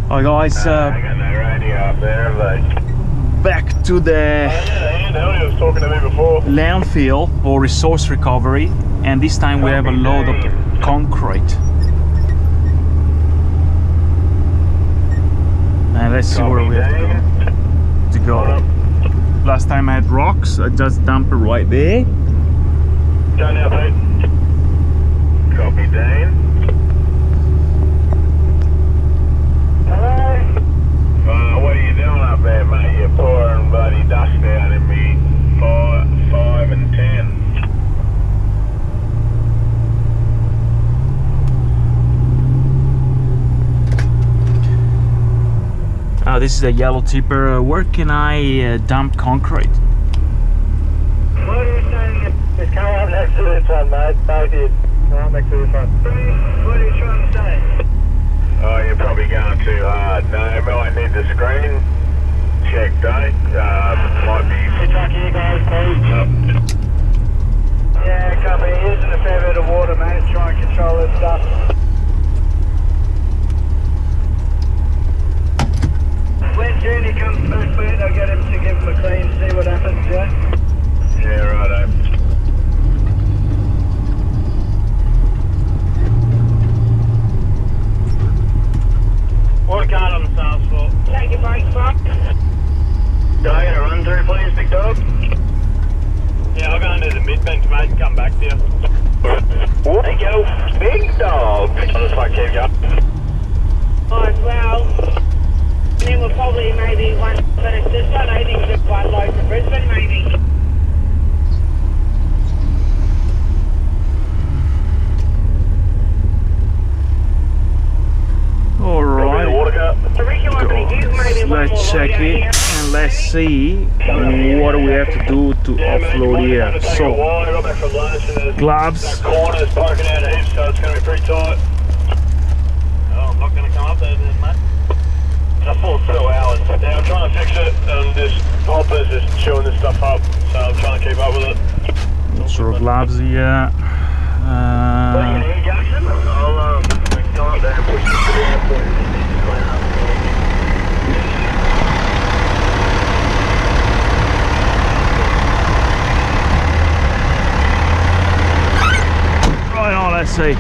Hi guys, I got no radio up there, but back to the Andy was talking to me before. landfill for resource recovery, and this time we have a load of concrete. And let's see where we have to go. Last time I had rocks, I just dumped it right there. Go now, Pete. Copy, Dane. Hello? What are you doing up there, mate? You're pouring bloody dust out in me 5 and 10. This is a yellow tipper. Where can I dump concrete? What are you saying? Just come up next to this one, mate. Both of you. Come up next to this one. What are you trying to say? Oh, you're probably going too hard. No, might need the screen checked, eh? Might be... Hey, truck here, guys, please. Yeah, copy. Using a fair bit of water, mate, to try and control this stuff. When Junior comes back, mate, I'll get him to give him a clean, see what happens, yeah? Yeah, righto. What card on the sales floor? Take your brakes, Mark. Can I get a run through, please, big dog? Yeah, I'll go into the mid-bench, mate, and come back to you. Thank you, big dog. I'll just like keep going. Alright, well, then we'll probably maybe one finish this one. I think just one load from Brisbane, maybe. Alright, let's check it and let's see what do we have to do to offload here. So, gloves. Corners poking out of heaps, so it's going to be pretty tight. Oh, I'm not going to come up there then, mate. It's a full 2 hours. Yeah, I'm trying to fix it, and this hopper's just chewing this stuff up, so I'm trying to keep up with it. What sort of gloves here? What do you need, Jackson? I'll go up there and push this to the airport. Right on, let's see.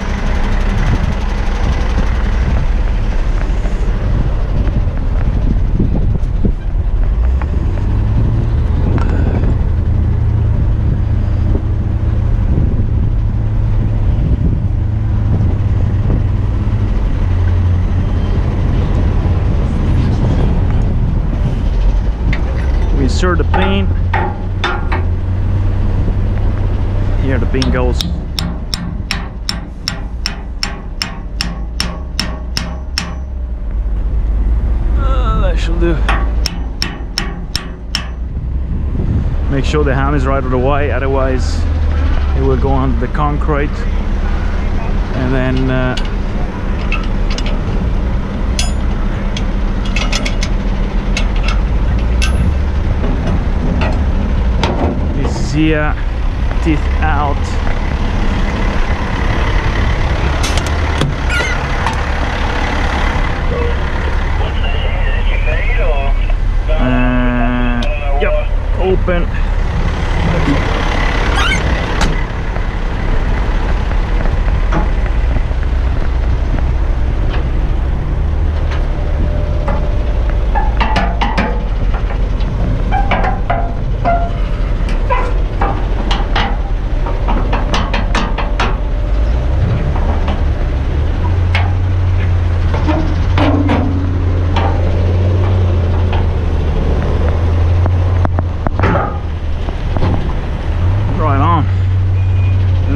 Insert the pin. Here the pin goes. That should do. Make sure the ham is right out of the way, otherwise it will go under the concrete. And then here, teeth out. Yep, open.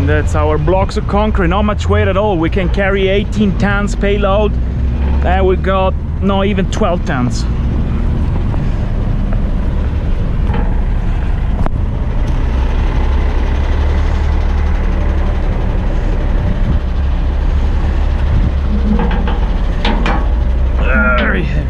That's our blocks of concrete, not much weight at all. We can carry 18 tons payload, and we got not even 12 tons. Very heavy.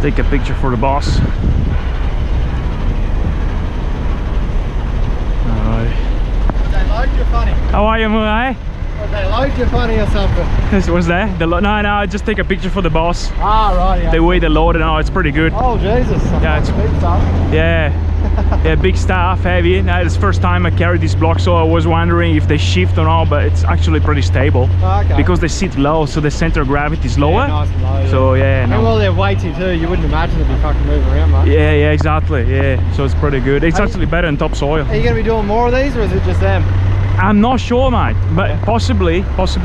Take a picture for the boss. Alright. They load you funny. How are you, Murai? They load you funny or something. What's that? No, I just take a picture for the boss. Ah, right, yeah. The way they load it, oh, it's pretty good. Oh, Jesus. Yeah, it's big stuff. Yeah, yeah, big stuff, heavy. Now, it's the first time I carry this block, so I was wondering if they shift or not, but it's actually pretty stable. Okay. Because they sit low, so the center of gravity is lower. Yeah, nice and low, yeah. So yeah, And well, they're weighty too. You wouldn't imagine they'd be fucking moving around much. yeah, exactly. Yeah, so it's pretty good. It's actually better than topsoil. Are you going to be doing more of these, or is it just them? I'm not sure, mate, but possibly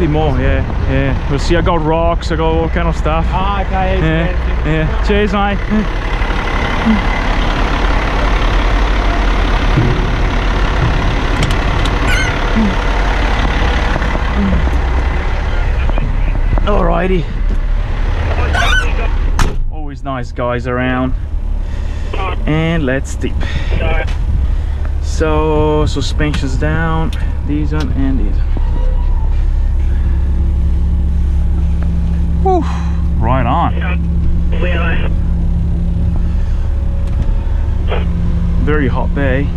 more. Yeah. We'll see. I got rocks, I got all kind of stuff. Ah, okay. Yeah. Cheers, mate. Alrighty. Always nice guys around. And let's dip. So suspension's down, these one and these one. Whew, right on. Very hot day.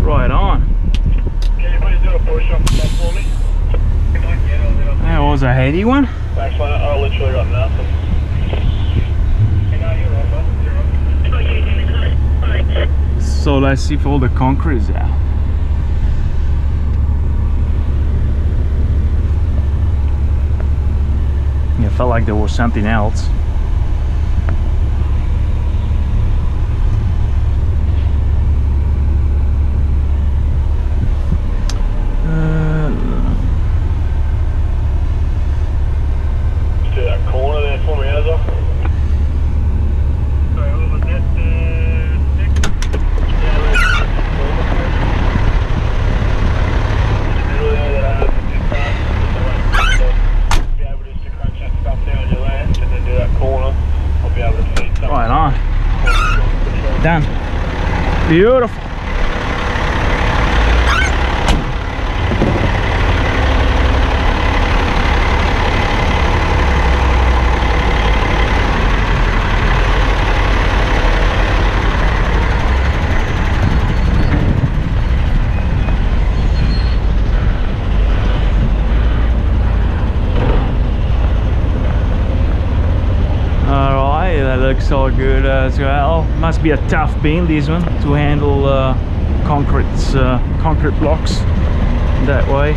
Right on. That was a heady one. Thanks, mate. I literally got nothing. So let's see if all the concrete is out. Yeah, felt like there was something else. Do that corner there for me, Ezra. Sorry, what was that? Nick? Be able just to crunch that stuff down your land and then do that corner. I'll be able to feed something. Right on. Done. Beautiful. Looks all good as well. Must be a tough bin, this one, to handle concrete blocks that way.